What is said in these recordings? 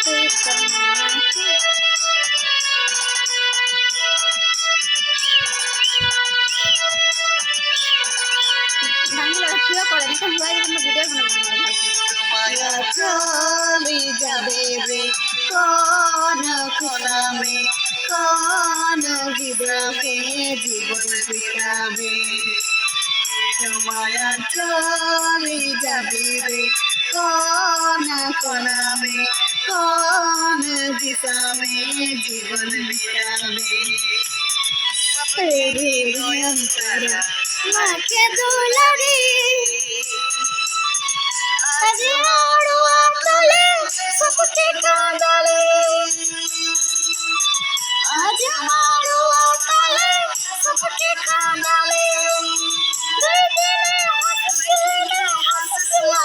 তুই তো মায়া বাংলা কেউ করে না সবাই জন্য ভিডিও বানাবো চলে যাবে রে কোন কোনামে কোন বিদ্রোহে জীবন বিতাবে মায়া চলে যাবে রে কোন কোনামে কোন দিশামে জীবন বিতাবে রে অন্তর মাকে দুলারি আজ আড়ুয়া তলে সবকে কাঁদালে আজ আড়ুয়া তলে সবকে কাঁদালে দুই দিনে হাসছিলা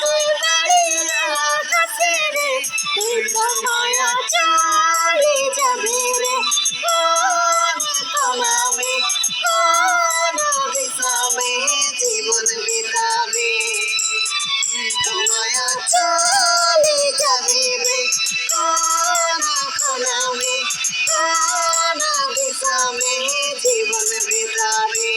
তুই বাড়ির কাছে রে তুই তো মায়া চলে যাবি রে কোন কোনামে কোন দিশামে জীবন বিতাবে মায়া চলে যাবি রে কোন কোনামে কোন দিশামে জীবন বিতাবে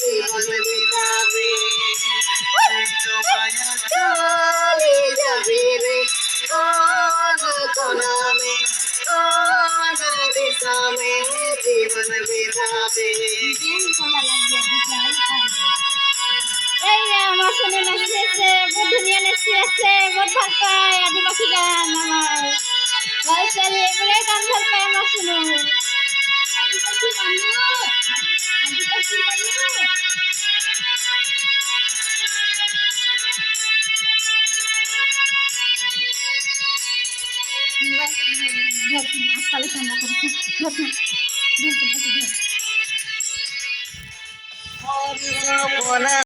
জীবন বিতাবে চলে যাবি রে কোন কোনামে কোন দিশামে জীবন বিতাবে এই আমার শুনে নাচতেছে বহুত দুনিয়া নাচতেছে বহুত ভাল পায় আদিবাসী গান আমার ভাই চালি এগুলোই গান ভাল পায় আমার শুনো আদিবাসী গান আদিবাসী গান আজকাল ঠান্ডা করেছে